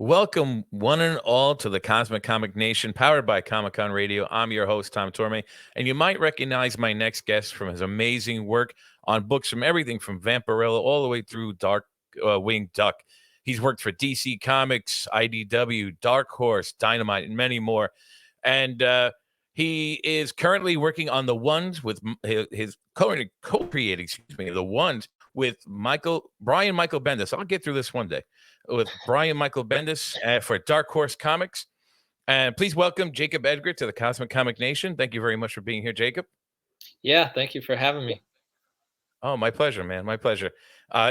Welcome, one and all, to the Cosmic Comic Nation, powered by Comic Con Radio. I'm your host, Tom Torme, and you might recognize my next guest from his amazing work on books from everything from Vampirella all the way through Dark Wing Duck. He's worked for DC Comics, IDW, Dark Horse, Dynamite, and many more. And he is currently working on the ones with his co-creating, the ones with Brian Michael Bendis. I'll get through this one day with Brian Michael Bendis for Dark Horse Comics. And please welcome Jacob Edgar to the Cosmic Comic Nation. Thank you very much for being here, Jacob. Yeah, thank you for having me. Oh, my pleasure, man. My pleasure.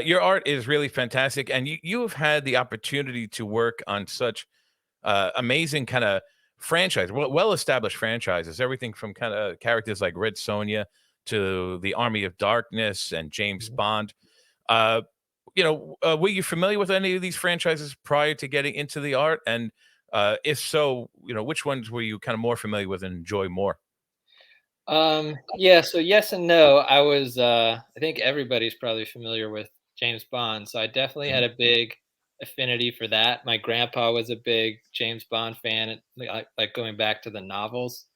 Your art is really fantastic, and you have had the opportunity to work on such amazing kind of franchise, well-established franchises, everything from kind of characters like Red Sonja to the Army of Darkness and James Bond. Uh, were you familiar with any of these franchises prior to getting into the art? And if so, which ones were you kind of more familiar with and enjoy more? Yeah, so yes and no. I think everybody's probably familiar with James Bond, so I definitely Mhm. had a big affinity for that. My grandpa was a big James Bond fan, and like going back to the novels.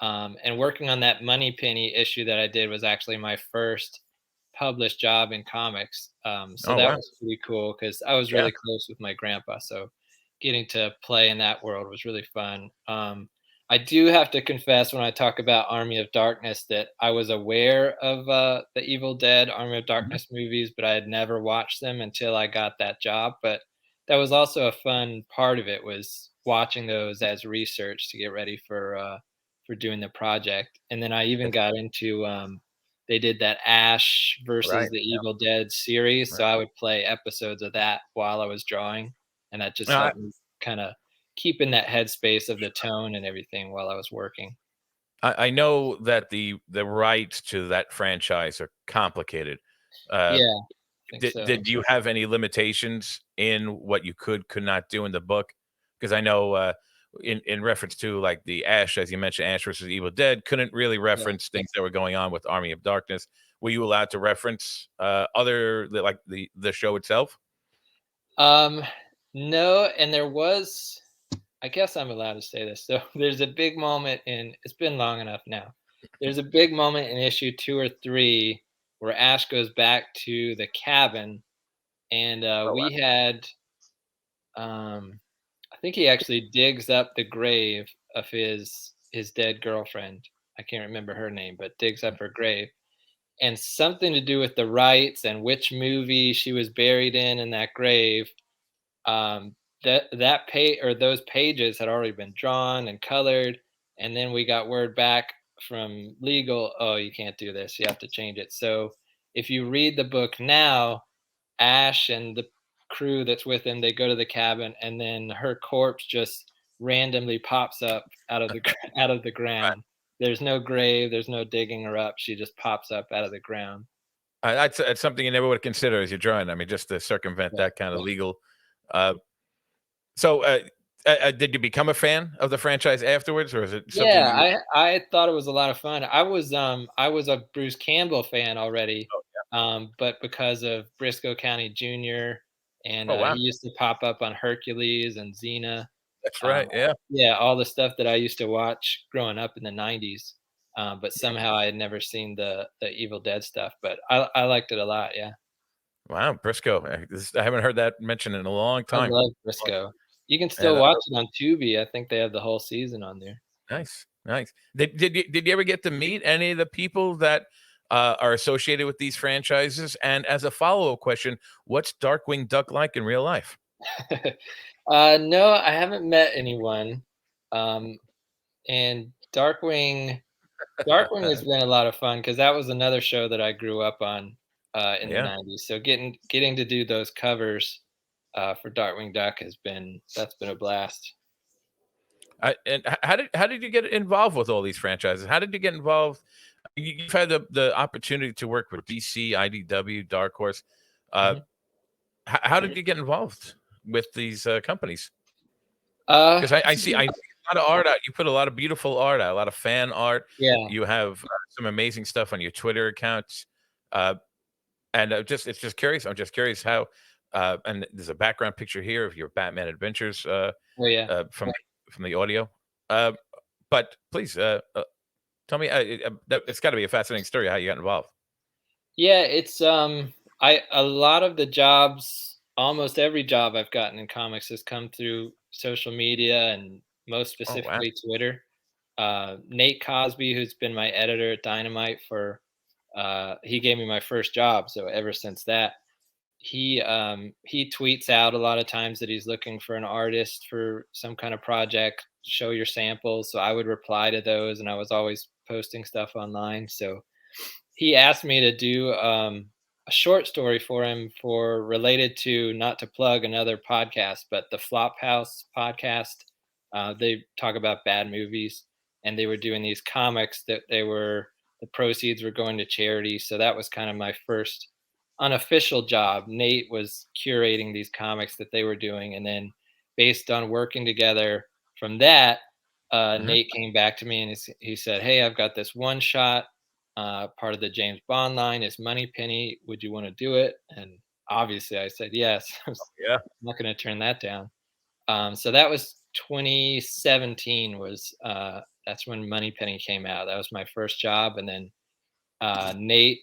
And working on that Money Penny issue that I did was actually my first published job in comics. So Oh, that wow. was pretty cool because I was Yeah. really close with my grandpa. So getting to play in that world was really fun. I do have to confess when I talk about Army of Darkness that I was aware of the Evil Dead Army of Mhm. Darkness movies, but I had never watched them until I got that job. But that was also a fun part of it was watching those as research to get ready for doing the project. And then I even got into they did that Ash versus Right. the Evil Dead series, Right. so I would play episodes of that while I was drawing, and that just Now, helped me kind of keep in that headspace of the tone and everything while I was working. I know that the rights to that franchise are complicated. Uh, Yeah, I think did so. you have any limitations in what you could not do in the book? Because I know in reference to like the Ash, as you mentioned, Ash versus Evil Dead, couldn't really Yeah. reference things that were going on with Army of Darkness. Were you allowed to reference like the show itself? Um, no, and there was I guess I'm allowed to say this. So there's a big moment in it's been long enough now. There's a big moment in issue 2 or 3 where Ash goes back to the cabin and Oh, wow. we had um I think he actually digs up the grave of his dead girlfriend. I can't remember her name, but digs up her grave. And something to do with the rights and which movie she was buried in that grave. That page or those pages had already been drawn and colored, and then we got word back from legal, oh, you can't do this, you have to change it. So if you read the book now, Ash and the crew that's with him, they go to the cabin, and then her corpse just randomly pops up out of the out of the ground. There's no grave, there's no digging her up. She just pops up out of the ground. That's something you never would consider as you're drawing. I mean, just to circumvent Yeah. that kind of legal. Uh, so, did you become a fan of the franchise afterwards, or is it something Yeah, you? I thought it was a lot of fun. I was a Bruce Campbell fan already, Oh, yeah. but because of Briscoe County Jr. and Oh, wow. he used to pop up on Hercules and Xena. That's right. Yeah. Yeah, all the stuff that I used to watch growing up in the '90s, but somehow I had never seen the Evil Dead stuff. But I liked it a lot. Yeah, Wow, Briscoe. I haven't heard that mentioned in a long I time. love Long Briscoe. You can time. still watch it on Tubi. I think they have the whole season on there. Nice, nice. Did you ever get to meet any of the people that are associated with these franchises? And as a follow-up question, what's Darkwing Duck like in real life? No, I haven't met anyone. Um, and Darkwing has been a lot of fun because that was another show that I grew up on in the Yeah. '90s. So getting to do those covers for Darkwing Duck that's been a blast. How did you get involved with all these franchises? How did you get involved? You've had the opportunity to work with DC, IDW, Dark Horse. Uh, Mhm. how did you get involved with these companies? Uh, Because I see a lot of art out. You put a lot of beautiful art out, a lot of fan art. yeah. You have some amazing stuff on your Twitter accounts. Uh, and just it's just curious. I'm just curious how. and there's a background picture here of your Batman adventures Oh yeah. from the audio. Uh, but please tell me, it's got to be a fascinating story how you got involved. Yeah, it's I a lot of the jobs, almost every job I've gotten in comics has come through social media and most Oh wow, specifically Twitter. Nate Cosby, who's been my editor at Dynamite for he gave me my first job, so ever since that, he tweets out a lot of times that he's looking for an artist for some kind of project, show your samples. So I would reply to those, and I was always posting stuff online. So he asked me to do a short story for him for related to, not to plug another podcast, but the Flophouse podcast. They talk about bad movies, and they were doing these comics that the proceeds were going to charity. So that was kind of my first unofficial job. Nate was curating these comics that they were doing, and then based on working together from that, hmm Nate came back to me and he said, "Hey, I've got this one shot part of the James Bond line is Moneypenny. Would you want to do it?" And obviously, I said yes. I was yeah, not going to turn that down. So that was 2017. That's when Moneypenny came out. That was my first job, and then Nate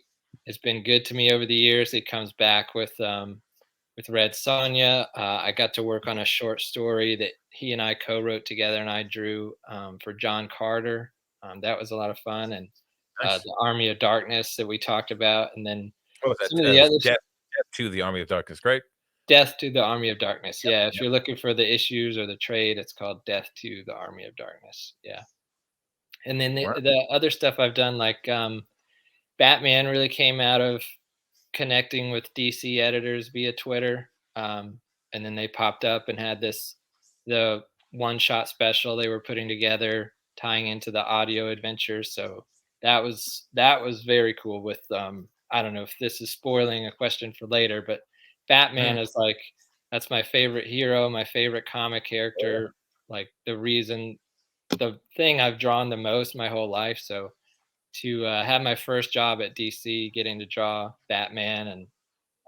has been good to me over the years. He comes back with Red Sonja. I got to work on a short story that he and I co-wrote together, and I drew for John Carter. That was a lot of fun, and nice. the Army of Darkness that we talked about, and then What was some that? of the others. Death to the Army of Darkness. Great. Death to the Army of Darkness. Yep, Yeah, if yep. you're looking for the issues or the trade, it's called Death to the Army of Darkness. Yeah, and then Wow. the other stuff I've done, like Batman, really came out of connecting with DC editors via Twitter. And then they popped up and had the one shot special they were putting together, tying into the audio adventures. So that was very cool. With I don't know if this is spoiling a question for later, but Mm. Batman is like, that's my favorite hero, my favorite comic Oh, character, like the thing I've drawn the most my whole life. So to have my first job at DC, getting to draw Batman,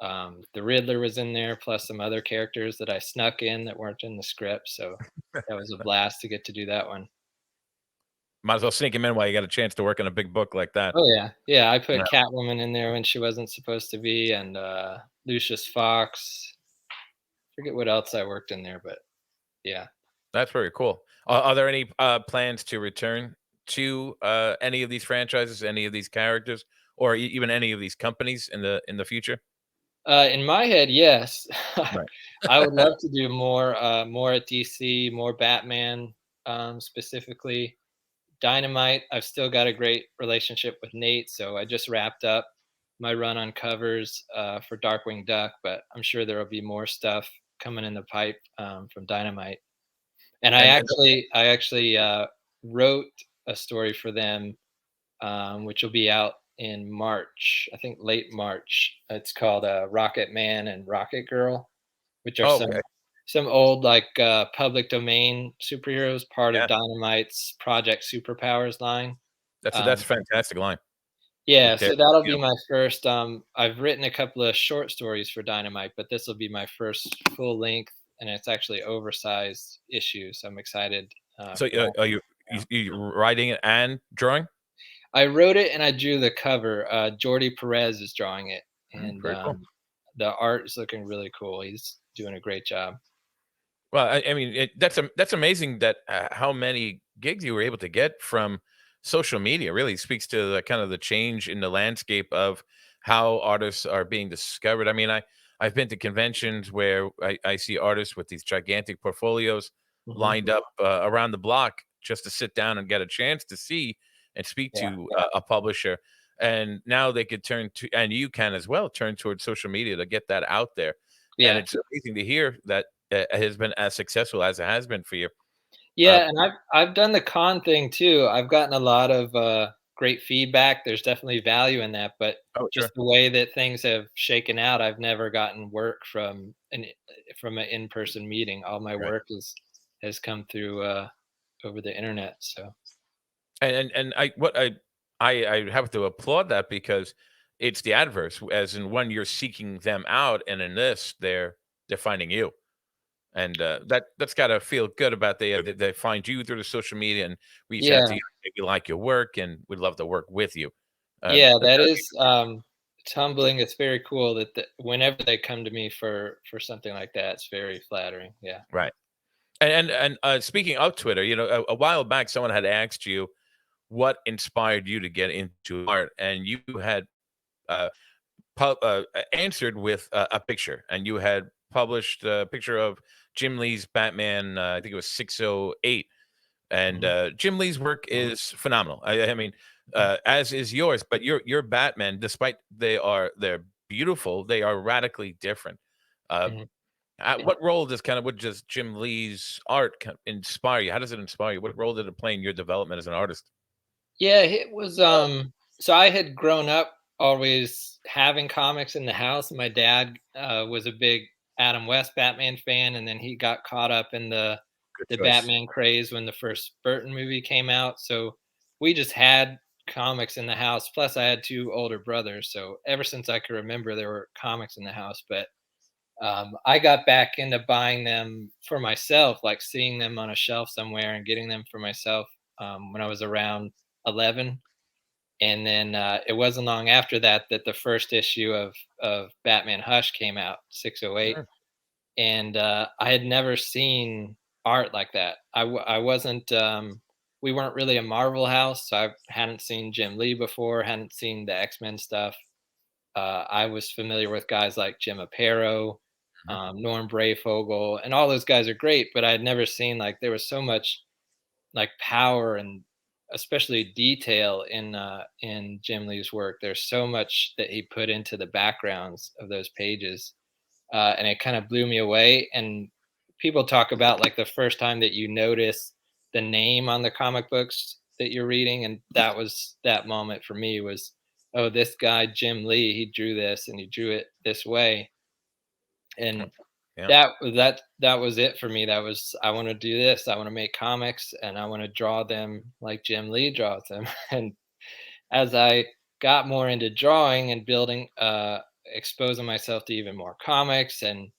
and the Riddler was in there, plus some other characters that I snuck in that weren't in the script. So that was a blast to get to do that one. might as well sneak him in while you got a chance to work on a big book like that. Oh yeah, yeah. I Yeah, put Catwoman in there when she wasn't supposed to be, and Lucius Fox. Forget what else I worked in there, but yeah. that's very cool. Are there any plans to return to any of these franchises, any of these characters, or even any of these companies in the future? In my head, yes. Right. I would love to do more at DC, more Batman, specifically. Dynamite, I've still got a great relationship with Nate, so I just wrapped up my run on covers for Darkwing Duck, but I'm sure there will be more stuff coming in the pipe from Dynamite. And I And actually, I actually wrote a story for them, which will be out in March. I think late March. It's called Rocket Man and Rocket Girl, which are oh, okay, some old, like public domain superheroes, part of yeah, Dynamite's Project Superpowers line. that's Um, a fantastic line. yeah, Okay, so that'll you be know, my first. I've written a couple of short stories for Dynamite, but this will be my first full length, and it's actually oversized issue. So I'm excited so for that. are you writing it and drawing? I wrote it and I drew the cover. Jordi Perez is drawing it, and Very cool. the art is looking really cool. He's doing a great job. Well, I mean, that's amazing that how many gigs you were able to get from social media. Really speaks to the kind of the change in the landscape of how artists are being discovered. I mean, I've been to conventions where I see artists with these gigantic portfolios Hmm. lined up around the block just to sit down and get a chance to see and speak Yeah, to a publisher. And now they could turn to, and you can as well turn towards social media to get that out there. And yeah. it's amazing to hear that has been as successful as it has been for you. Uh, Yeah, and I've done the con thing too. I've gotten a lot of great feedback. There's definitely value in that, but oh, just sure. the way that things have shaken out, I've never gotten work from an in-person meeting. All my Right. work has come through over the internet. So And I have to applaud that because it's the adverse, as in when you're seeking them out, and in this, they're they're finding you, and that's got to feel good about they find you through the social media and reach out to Yeah. you, maybe like your work, and would love to work with you. Yeah, That's that gotta be is, it's humbling. It's very cool that whenever they come to me for something like that, it's very flattering. Yeah. right. And speaking of Twitter, a while back, someone had asked you what inspired you to get into art, and you had uh, answered with a picture, and you had published a picture of Jim Lee's Batman. I think it was 608, and Mhm. Jim Lee's work is phenomenal. I mean, as is yours, but your Batman, despite they're beautiful, they are radically different. Uh, Mhm. what role does kind of what does Jim Lee's art inspire you? How does it inspire you? What role did it play in your development as an artist? Yeah, it was, so I had grown up always having comics in the house. My dad, was a big Adam West Batman fan, and then he got caught up in Good the choice. Batman craze when the first Burton movie came out, so we just had comics in the house, plus I had 2 older brothers, so ever since I could remember, there were comics in the house, but I got back into buying them for myself, like seeing them on a shelf somewhere and getting them for myself, when I was around 11. And then it wasn't long after that that the first issue of Batman Hush came out, 608, Mm, and I had never seen art like that. I wasn't. We weren't really a Marvel house, so I hadn't seen Jim Lee before, hadn't seen the X-Men stuff. I was familiar with guys like Jim Aparo, mhm, Norm Brayfogle, and all those guys are great, but I had never seen, like, there was so much like power and especially detail in Jim Lee's work. There's so much that he put into the backgrounds of those pages, and it kind of blew me away. And people talk about like the first time that you notice the name on the comic books that you're reading, and that was that moment for me was, oh, this guy Jim Lee, he drew this and he drew it this way, mm, and yeah. that was it for me. That was, I want to do this. I want to make comics and I want to draw them like Jim Lee draws them. And as I got more into drawing and building, exposing myself to even more comics and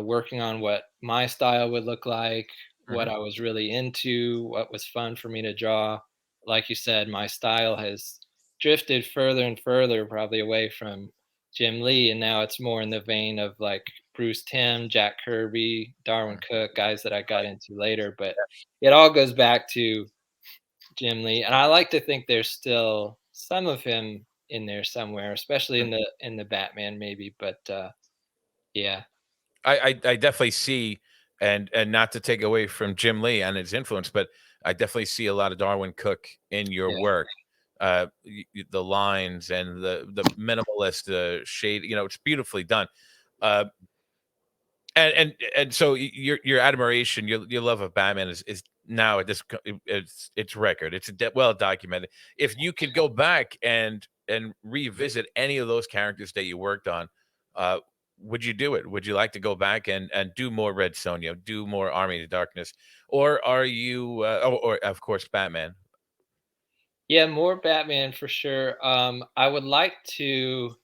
working on what my style would look like, what Mhm. I was really into, what was fun for me to draw. Like you said, my style has drifted further and further, probably away from Jim Lee, and now it's more in the vein of like Bruce Timm, Jack Kirby, Darwin Mm, Cook, guys that I got right. into later. But it all goes back to Jim Lee, and I like to think there's still some of him in there somewhere, especially Mm. in the Batman maybe. But yeah, I definitely see, and not to take away from Jim Lee and his influence, but I definitely see a lot of Darwin Cook in your yeah, work. The lines and the minimalist shade, it's beautifully done. Uh, and so your admiration, your love of Batman is now at it's record. It's well documented. If you could go back and revisit any of those characters that you worked on, uh, would you do it? Would you like to go back and do more Red Sonja, do more Army of Darkness, or are you? Or of course Batman. yeah, more Batman for sure. I would like to,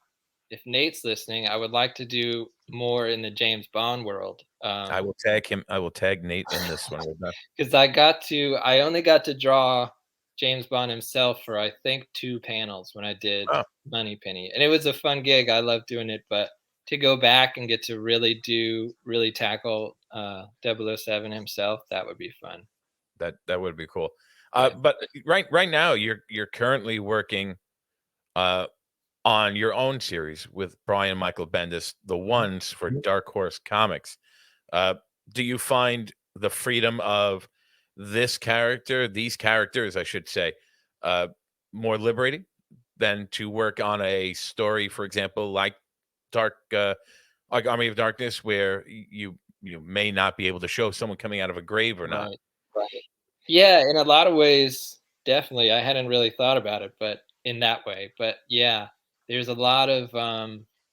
if Nate's listening, I would like to do more in the James Bond world. I will tag him. I will tag Nate in this one. We're done. Because I only got to draw James Bond himself for I think 2 panels when I did Oh, Moneypenny, and it was a fun gig. I loved doing it, but to go back and get to really tackle 007 himself, that would be fun. that would be cool. Yeah. But right now you're currently working uh on your own series with Brian Michael Bendis, the ones for Dark Horse Comics. Uh, do you find the freedom of these characters, I should say, uh, more liberating than to work on a story, for example, Dark, like Army of Darkness, where you may not be able to show someone coming out of a grave or not? Right. Yeah, in a lot of ways, definitely. I hadn't really thought about it, but in that way. But yeah, there's a lot of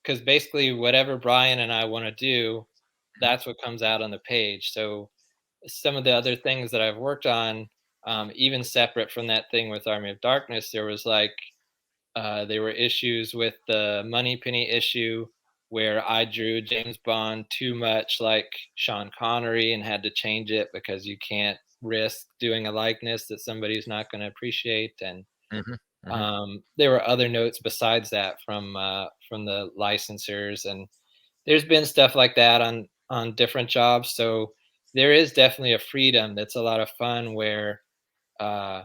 because basically whatever Brian and I want to do, Mhm. that's what comes out on the page. So some of the other things that I've worked on, even separate from that thing with Army of Darkness, there was like there were issues with the Moneypenny issue. where I drew James Bond too much like Sean Connery and had to change it because you can't risk doing a likeness that somebody's not going to appreciate. And Hmm. Hmm. there were other notes besides that from the licensors, and there's been stuff like that on different jobs. So there is definitely a freedom that's a lot of fun where uh,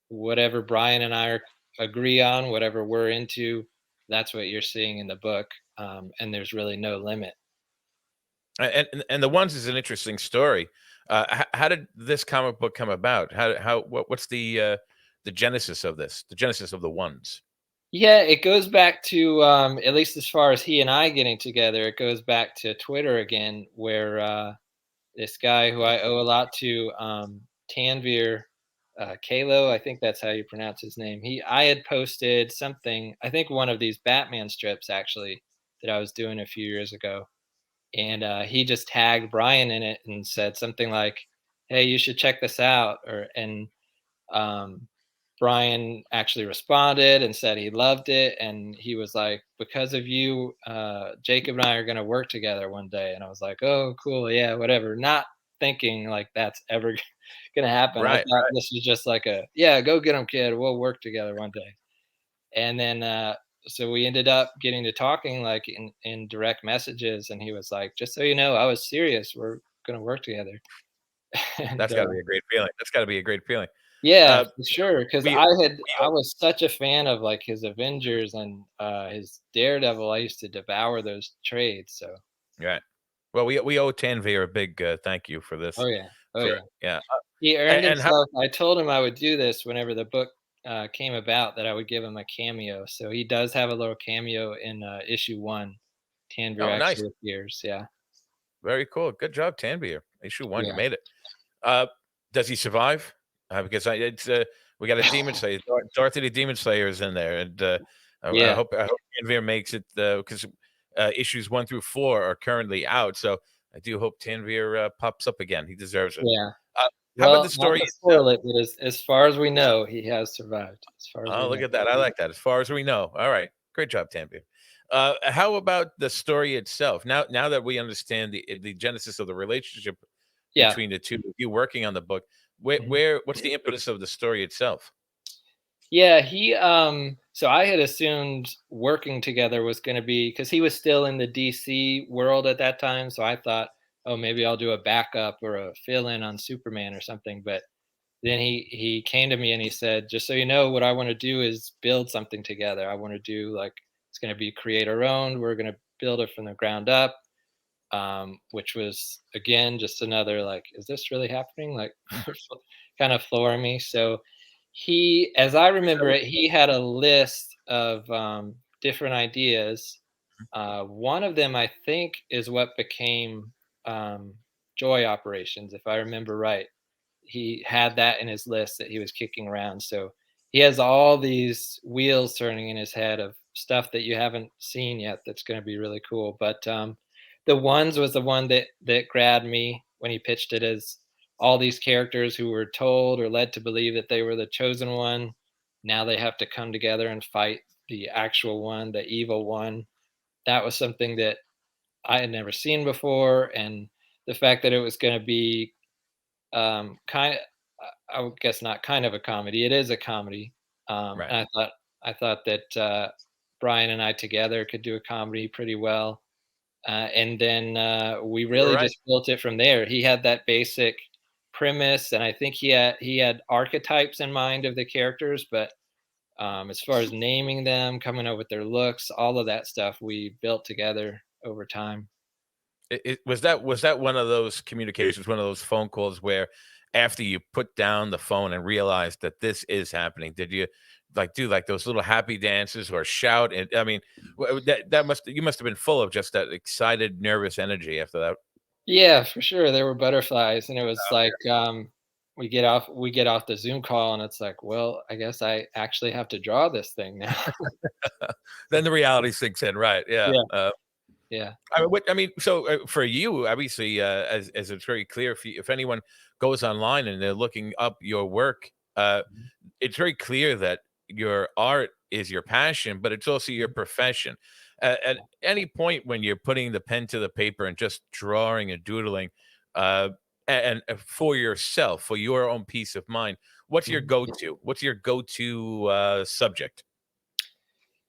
whatever Brian and I agree on, whatever we're into, that's what you're seeing in the book, and there's really no limit. And the ones is an interesting story. How did this comic book come about? What's the genesis of this? The genesis of the ones. Yeah, it goes back to at least as far as he and I getting together, it goes back to Twitter again, where this guy who I owe a lot to, Tanvir Kalo, I think that's how you pronounce his name. I had posted something, I think one of these Batman strips actually that I was doing a few years ago, and he just tagged Brian in it and said something like, "Hey, you should check this out," um, Brian actually responded and said he loved it, and he was like, "Because of you, Jacob and I are gonna work together one day." And I was like, "Oh, cool, yeah, whatever." Not thinking like that's ever gonna happen. I Right. thought this was just like a, "Yeah, go get him, kid. We'll work together one day." And then, so we ended up getting to talking like in direct messages, and he was like, "Just so you know, I was serious. We're gonna work together." And That's got to be a great feeling. That's got to be a great feeling. yeah, Uh, for sure. Because we, I was such a fan of, like, his Avengers and, his Daredevil. I used to devour those trades, so right. Well, we owe Tanvir a big thank you for oh, this. yeah. Oh, For yeah. yeah, He earned and how himself. I told him I would do this whenever the book, came about, that I would give him a cameo, so he does have a little cameo in, issue 1. Tanvir oh, nice, actually appears, yeah. very cool. Good job, Tanvir. Issue one, you Yeah. made it. Uh, does he survive? Because we got a demon slayer, Dorothy the Demon Slayer is in there, and I Yeah, hope Tanvir makes it because issues 1 through 4 are currently out. So I do hope Tanvir pops up again. He deserves it. yeah. Uh, how about the Well, not story to itself? spoil it, but as far as we know, he has survived, as far as we Oh, look know. at that. I like that. As far as we know. All right. Great job, Tanvir. How about the story itself? Now that we understand the genesis of the relationship Yeah. between the two of you working on the book, Mhm. what's the impetus of the story itself? Yeah, so I had assumed working together was gonna be, because he was still in the DC world at that time, so I thought, "Oh, maybe I'll do a backup or a fill-in on Superman or something," but then he came to me and he said, "Just so you know, what I wanna do is build something together. I wanna do, like, it's gonna be creator-owned, we're gonna build it from the ground up," which was, again, just another, like, "Is this really happening?" Like, kind of flooring me. So as I Is that remember what- it, he had a list of different ideas. One of them, I think, is what became Joy Operations, if I remember right. He had that in his list that he was kicking around. So he has all these wheels turning in his head of stuff that you haven't seen yet. That's going to be really cool. But the ones was the one that grabbed me when he pitched it, as all these characters who were told or led to believe that they were the chosen one. Now they have to come together and fight the actual one, the evil one. That was something that I had never seen before, and the fact that it was going to be kind of, I would guess not kind of a comedy. It is a comedy. Right. And I thought that Brian and I together could do a comedy pretty well. And then we You were really right. just built it from there. He had that basic premise, and I think he had archetypes in mind of the characters, but as far as naming them, coming up with their looks, all of that stuff we built together over time. Was that one of those communications, one of those phone calls where after you put down the phone and realized that this is happening, did you like do like those little happy dances or shout? And I mean, that must you must have been full of just that excited, nervous energy after that. Yeah, for sure. There were butterflies, and it was like, we get off the Zoom call, and it's like, well, I guess I actually have to draw this thing now. Then the reality sinks in, right? Yeah. Yeah, yeah. I mean, so for you, obviously, as it's very clear, if anyone goes online and they're looking up your work, Mhm, it's very clear that your art is your passion, but it's also your mhm. profession. At any point when you're putting the pen to the paper and just drawing and doodling, uh, and for yourself, for your own peace of mind, what's your Mhm. go-to? What's your go-to subject?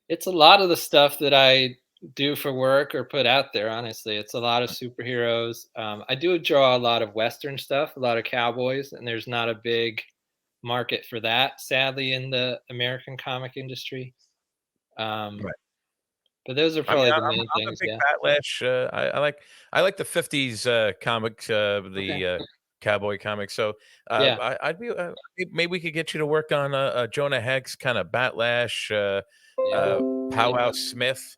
It's a lot of the stuff that I do for work or put out there, honestly. It's a lot of superheroes. I do draw a lot of Western stuff, a lot of cowboys, and there's not a big market for that, sadly, in the American comic industry. Um, Right. but those are I mean, probably the I'm main a things. big Yeah. Batlash. I like the '50s comics, Okay. the cowboy comics. So Yeah. I'd be maybe we could get you to work on a Jonah Hex kind of Batlash, Yeah. uh, Powwow Smith.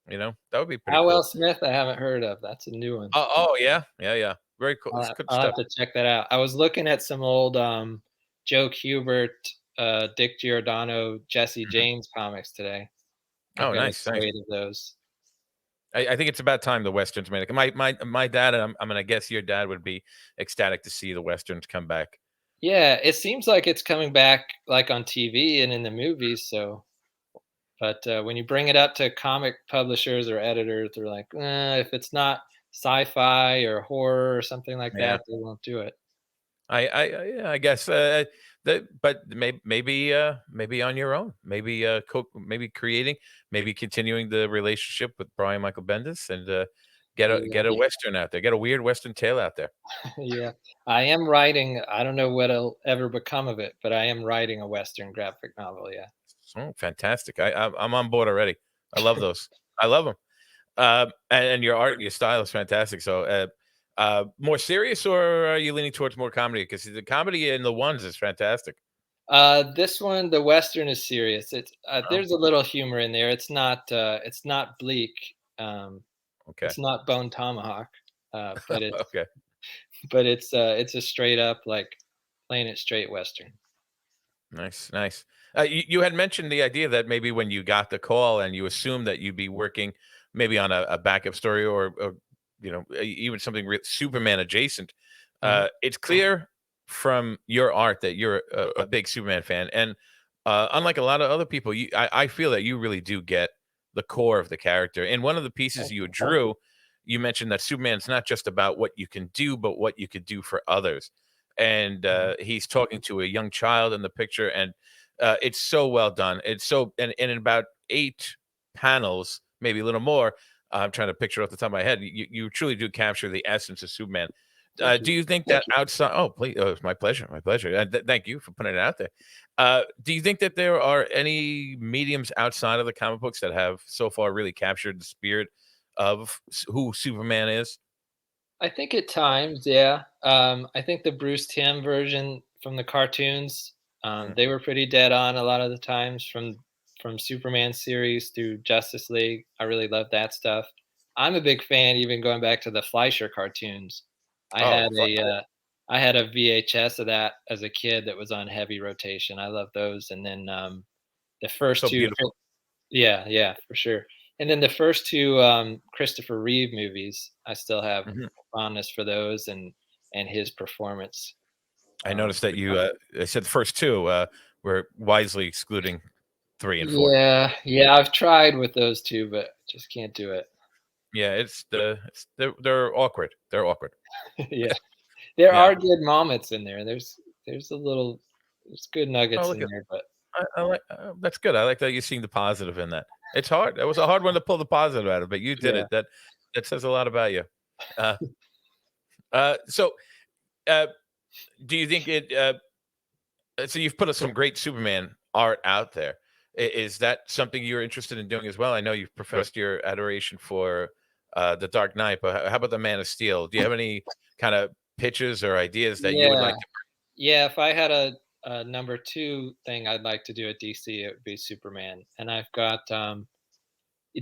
You know, that would be pretty Howell cool. Smith, I haven't heard of. That's a new one. Oh yeah, yeah, yeah. Very cool. It's good I'll stuff. have to check that out. I was looking at some old Joe Kubert, Dick Giordano, Jesse Mhm. James comics today. I've Oh, got a nice, nice. slate of those. I think it's about time the westerns made it. My dad, and I'm gonna guess your dad would be ecstatic to see the westerns come back. Yeah, it seems like it's coming back like on TV and in the movies. So, but when you bring it up to comic publishers or editors, they're like, if it's not sci-fi or horror or something like Yeah. that, they won't do it. Yeah, I guess that, but maybe on your own, maybe creating, maybe continuing the relationship with Brian Michael Bendis and Yeah, get a western out there, get a weird western tale out there. yeah. I am writing. I don't know what'll ever become of it, but I am writing a Western graphic novel. Yeah. Oh, fantastic! I'm on board already. I love those. I love them. And your art, your style is fantastic. So, more serious, or are you leaning towards more comedy? Because the comedy in the ones is fantastic. This one, the Western is serious. It's Oh, there's a little humor in there. It's not bleak. Um, okay, it's not Bone Tomahawk, but okay. it's a straight up like playing it straight Western. Nice, nice. You had mentioned the idea that maybe when you got the call and you assumed that you'd be working maybe on a backup story or even something Superman adjacent. Mhm. It's clear from your art that you're a big Superman fan, and unlike a lot of other people, I feel that you really do get the core of the character. In one of the pieces Thank you you. drew, you mentioned that Superman's not just about what you can do, but what you could do for others, and Mhm. he's talking to a young child in the picture, and it's so well done. It's so and in about 8 panels, maybe a little more. I'm trying to picture off the top of my head. You truly do capture the essence of Superman. Thank Do you. you think that outside? Oh, please, oh, it's my pleasure, my pleasure. Thank you for putting it out there. Do you think that there are any mediums outside of the comic books that have so far really captured the spirit of who Superman is? I think at times, yeah. I think the Bruce Timm version from the cartoons, Mm. they were pretty dead on a lot of the times from Superman series through Justice League. I really love that stuff. I'm a big fan, even going back to the Fleischer cartoons. I Oh, had a I had a VHS of that as a kid that was on heavy rotation. I love those. And then the first so two beautiful. yeah, yeah, for sure. And then the first 2, Christopher Reeve movies, I still have Mhm. fondness for those and his performance. I noticed that But you I said the first two were wisely excluding 3 and 4. yeah, yeah, I've tried with those 2, but just can't do it. Yeah, they're awkward. They're awkward. Yeah. There Yeah. are good moments in there. There's a little there's good Oh, nuggets look in at there, but I like that's good. I like that you're seeing the positive in that. It's hard. It was a hard one to pull the positive out of, but you did yeah. it. That says a lot about you. Uh, so, uh, do you think so you've put some great Superman art out there. Is that something you're interested in doing as well? I know you've professed your adoration for the Dark Knight, but how about the Man of Steel? Do you have any kind of pitches or ideas that you would Yeah. like to? Yeah, if I had a number 2 thing I'd like to do at DC, it would be Superman. And I've got,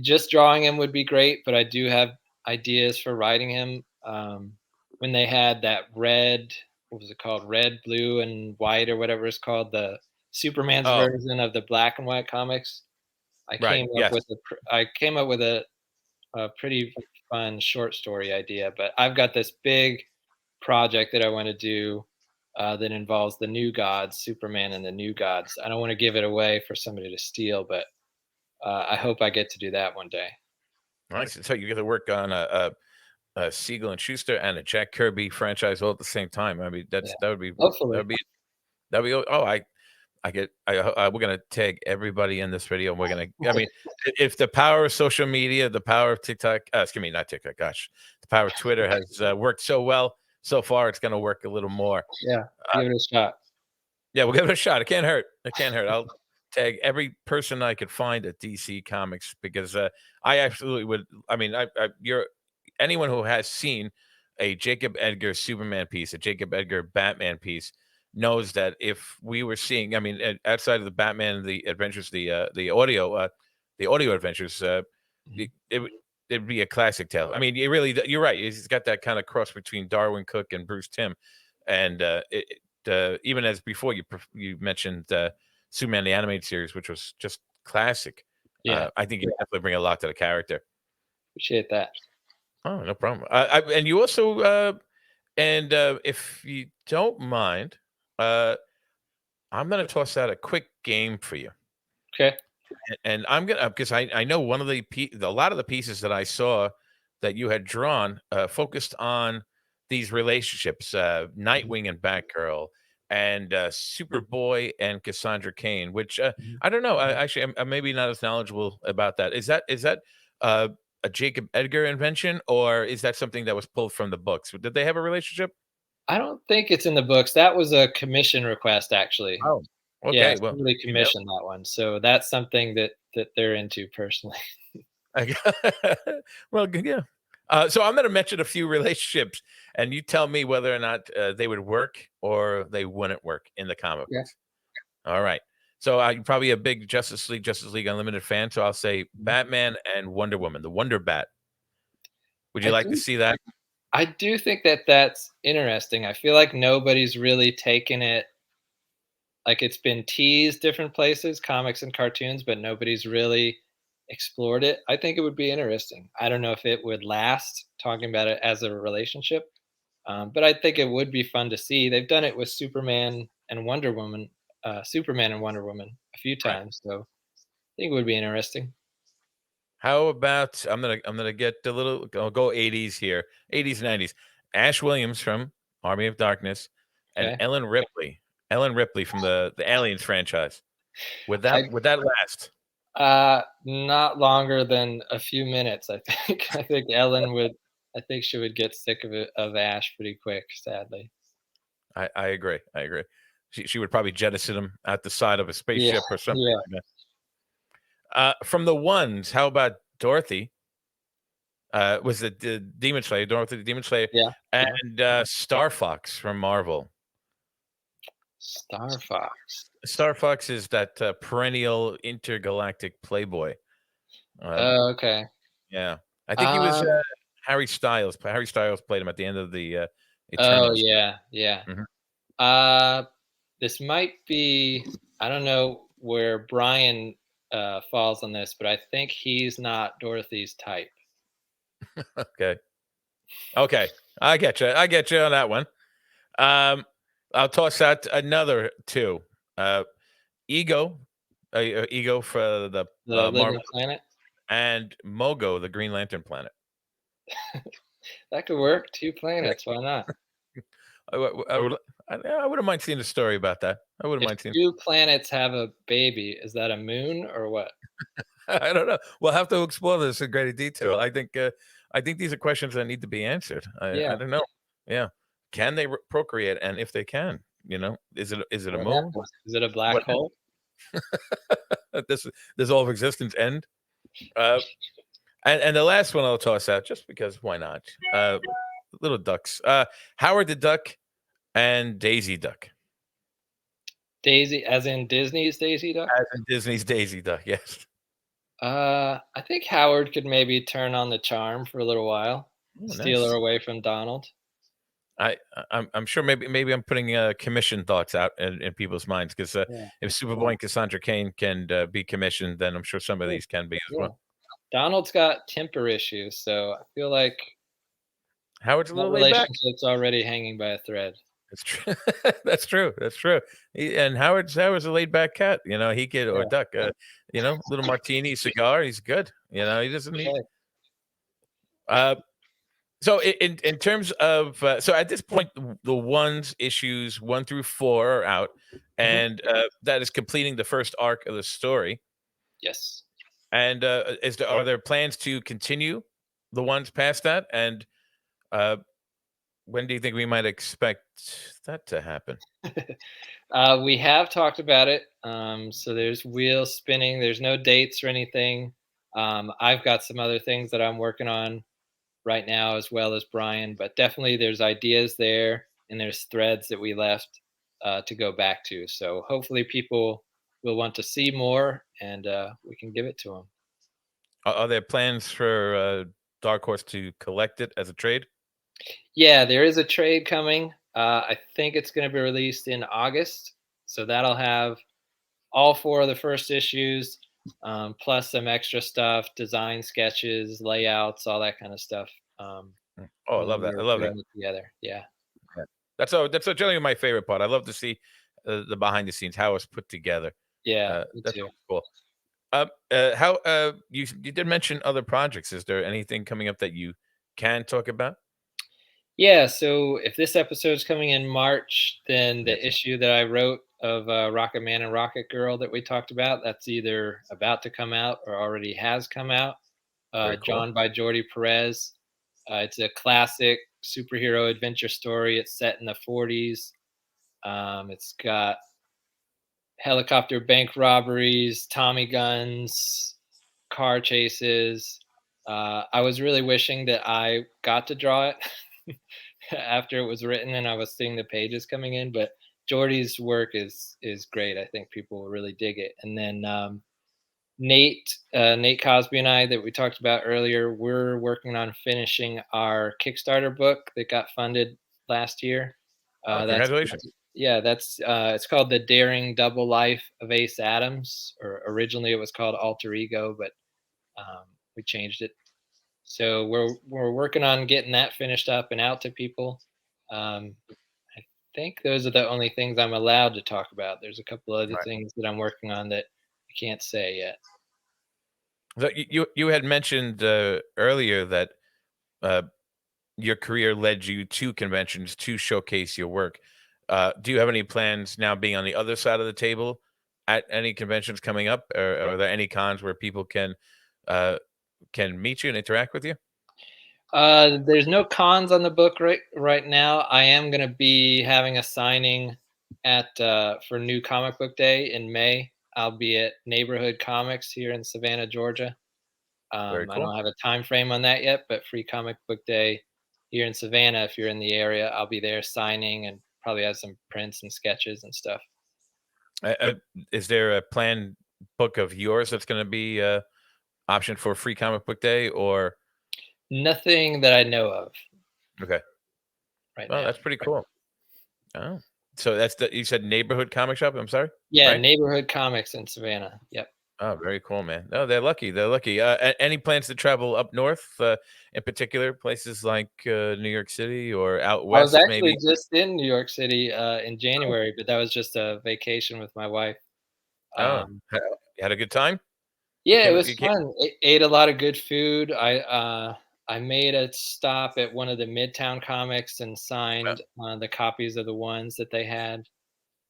just drawing him would be great, but I do have ideas for writing him. When they had that red, what was it called? Red, blue, and white, or whatever it's called, the Superman's Oh, version of the black and white comics. right. Yes. I came up with a pretty fun short story idea, but I've got this big project that I want to do that involves the new gods, Superman and the new gods. I don't want to give it away for somebody to steal, but I hope I get to do that one day. Nice. So you get to work on a Siegel and Schuster and a Jack Kirby franchise all at the same time. I mean, Yeah, that hopefully. would be I get we're gonna tag everybody in this video, and we're gonna. I mean, if the power of social media, the power of TikTok, excuse me, not TikTok, gosh, the power of Twitter has worked so well so far, it's gonna work a little more. Yeah, Uh, give it a shot. yeah, we'll give it a shot. It can't hurt. It can't hurt. I'll tag every person I could find at DC Comics because I absolutely would. I mean, you're anyone who has seen a Jacob Edgar Superman piece, a Jacob Edgar Batman piece, knows that if we were seeing, I mean, outside of the Batman, the adventures, the audio adventures, Mhm. it'd be a classic tale. I mean, you're right. He's got that kind of cross between Darwin Cook and Bruce Timm, and even as before you mentioned Superman the animated series, which was just classic. Yeah, I think you definitely bring a lot to the character. appreciate that. Oh, no problem. And you also if you don't mind, uh, I'm gonna toss out a quick game for you. Okay. And I'm gonna because I know one of a lot of the pieces that I saw that you had drawn focused on these relationships, Mhm, Nightwing and Batgirl, and Superboy and Cassandra Cain. Which mhm. I don't know. I'm maybe not as knowledgeable about that. Is that uh, a Jacob Edgar invention, or is that something that was pulled from the books? Did they have a relationship? I don't think it's in the books. That was a commission request, actually. Oh, Yeah, okay. Well, somebody you know. commissioned that one, so that's something that they're into personally. I g well, good, yeah. So I'm gonna mention a few relationships, and you tell me whether or not, they would work or they wouldn't work in the comic Yeah. books. Alright. So, you're probably a big Justice League Unlimited fan, so I'll say Mhm. Batman and Wonder Woman, the Wonder Bat. Would you I like to do see that? I do think that that's interesting. I feel like nobody's really taken it like, it's been teased different places, comics and cartoons, but nobody's really explored it. I think it would be interesting. I don't know if it would last, talking about it as a relationship, but I think it would be fun to see. They've done it with Superman and Wonder Woman a few Right. times, so I think it would be interesting. How about I'm gonna get a little I'll go 80s here, 80s, 90s. Ash Williams from Army of Darkness and Okay. Ellen Ripley from the Aliens franchise. Would I that last? Not longer than a few minutes, I think. I think she would get sick of it of Ash pretty quick, sadly. I agree. I agree. She would probably jettison him at the side of a Yeah, spaceship or something yeah, like that. From the ones, how about Dorothy? Was it the Demon Slayer, Dorothy the Demon Slayer, yeah, yeah. and Star Fox from Marvel? Star Fox. Star Fox is that perennial intergalactic playboy. Um, Oh, okay. yeah, I think he was Um, Harry Styles. Harry Styles played him at the end of the oh, Eternals. yeah, yeah. Mhm. Uh, this might be I don't know where Brian, falls on this, but I think he's not Dorothy's type. Okay, okay, I get you on that one. Um, I'll toss out another two. Uh, Ego, Ego for the The Marvel, Living Planet? and Mogo, the Green Lantern planet. That could work, 2 planets, why not? I wouldn't mind seeing a story about that. I wouldn't If mind seeing. 2 planets have a baby, is that a moon or what? I don't know. We'll have to explore this in greater detail. I think these are questions that need to be answered. I Yeah, don't know. Yeah, can they procreate? And if they can, is it a what moon? happens? Is it a black What hole? this does all of existence end? Uh, and the last one I'll toss out just because why not? Little ducks. Howard the Duck and Daisy Duck. Daisy as in Disney's Daisy Duck? As in Disney's Daisy Duck, yes. I think Howard could maybe turn on the charm for a little while, Oh, steal her nice. away from Donald. I'm sure maybe I'm putting commission thoughts out in people's minds because Yeah, if Superboy and Cassandra Cain can be commissioned, then I'm sure some of yeah, these can be as yeah. well. Donald's got temper issues, so I feel like Howard's a that little laid back. relationship's already hanging by a thread. That's true. That's true. That's true. And Howard's a laid back cat. You know, he could or Yeah. duck. Little martini, cigar. He's good. You know, he doesn't need. Okay. Uh, so in terms of so at this point, the ones issues 1 through 4 are out, Mhm. and that is completing the first arc of the story. Yes. And are there plans to continue the ones past that? And uh, when do you think we might expect that to happen? We have talked about it. So there's wheels spinning. There's no dates or anything. I've got some other things that I'm working on right now as well as Brian, but definitely there's ideas there and there's threads that we left to go back to. So hopefully people will want to see more and we can give it to them. Are there plans for Dark Horse to collect it as a trade? Yeah, there is a trade coming. I think it's going to be released in August. So that'll have all four of the first issues, plus some extra stuff, design sketches, layouts, all that kind of stuff. Oh, I When love that. I we're love that. putting it together. Yeah. Yeah. That's generally my favorite part. I love to see the behind the scenes, how it's put together. Yeah, me That's too. always cool. How you did mention other projects. Is there anything coming up that you can talk about? Yeah, so if this episode's coming in March, then Yeah, the issue that I wrote of Rocket Man and Rocket Girl that we talked about, that's either about to come out or already has come out. very cool. Drawn by Jordi Perez. It's a classic superhero adventure story. It's set in the 40s. It's got helicopter bank robberies, Tommy guns, car chases. I was really wishing that I got to draw it after it was written and I was seeing the pages coming in, but Jordy's work is great. I think people will really dig it. And then Nate Cosby and I that we talked about earlier, we're working on finishing our Kickstarter book that got funded last year. Oh, That's congratulations! yeah, that's it's called The Daring Double Life of Ace Adams, or originally it was called Alter Ego, but we changed it. So we're working on getting that finished up and out to people. Um, I think those are the only things I'm allowed to talk about. There's a couple other Right. things that I'm working on that I can't say yet. So you had mentioned earlier that uh, your career led you to conventions to showcase your work. Do you have any plans now, being on the other side of the table, at any conventions coming up, or are there any cons where people uh, can meet you and interact with you? There's no cons on the book right now. I am gonna be having a signing at for New Comic Book Day in May. I'll be at Neighborhood Comics here in Savannah, Georgia. Very I cool. don't have a time frame on that yet, but Free Comic Book Day here in Savannah. If you're in the area, I'll be there signing and probably have some prints and sketches and stuff. Is there a planned book of yours that's going to be option for Free Comic Book Day, or Nothing that I know of okay? right Well, now. that's pretty cool. Oh, so that's you said neighborhood comic shop. I'm sorry, Yeah, right? Neighborhood Comics in Savannah. Yep. Oh, very cool, man. No, they're lucky. They're lucky. Any plans to travel up north, in particular, places like New York City or out I was west, actually maybe? just in New York City in January, but that was just a vacation with my wife. Oh, Um, you had a good time. You yeah, it came. was You came. fun. Ate a lot of good food. I made a stop at one of the Midtown Comics and uh, signed the copies of the ones that they had.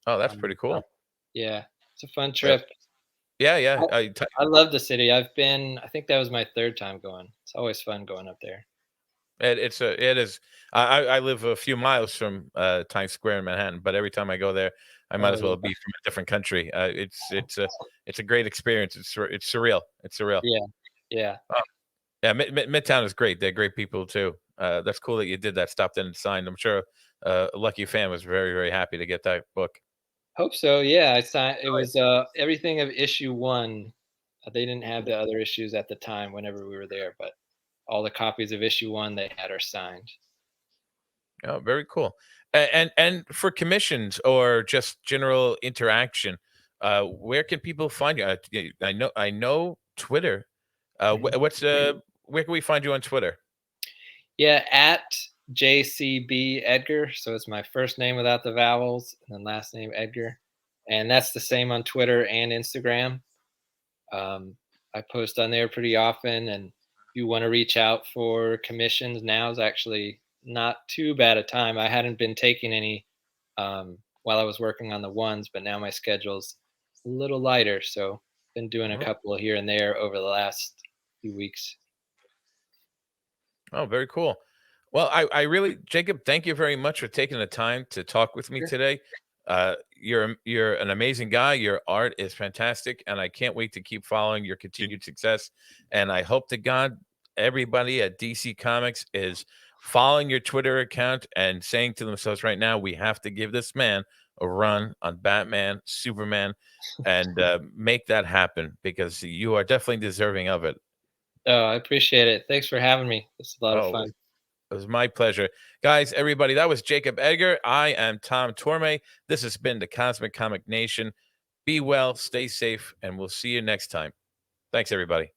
Oh, that's pretty So cool. yeah, it's a fun Uh, trip. yeah, yeah. I, I love the city. I've been. I think that was my third time going. It's always fun going up there. It is. I live a few miles from Times Square in Manhattan, but every time I go there, I might Oh as well yeah, be from a different country. It's a great experience. It's surreal. It's surreal. yeah, yeah. Oh, yeah, Midtown is great. They're great people too. That's cool that you did that. Stopped in and signed. I'm sure Lucky Fan was very happy to get that book. Hope so. Yeah, I signed. It Oh, was everything of issue one. They didn't have the other issues at the time whenever we were there, but all the copies of issue one they had are signed. yeah. Oh, very cool. And for commissions or just general interaction, where can people find you? I know Twitter. Mhm. What's where can we find you on Twitter? Yeah, at JCB Edgar. So it's my first name without the vowels and then last name Edgar. And that's the same on Twitter and Instagram. I post on there pretty often. And if you want to reach out for commissions, now is actually not too bad a time. I hadn't been taking any while I was working on the ones, but now my schedule's a little lighter. So been doing a Oh, couple here and there over the last few weeks. oh, very cool. Well, I really, Jacob, thank you very much for taking the time to talk with me Sure. today. You're an amazing guy. Your art is fantastic, and I can't wait to keep following your continued success. And I hope to God everybody at DC Comics is following your Twitter account and saying to themselves right now, we have to give this man a run on Batman, Superman, and make that happen because you are definitely deserving of it. Oh, I appreciate it. Thanks for having me. It's a lot of Oh, fun. it was my pleasure. Guys, everybody, that was Jacob Edgar. I am Tom Torme. This has been the Cosmic Comic Nation. Be well, stay safe, and we'll see you next time. Thanks, everybody.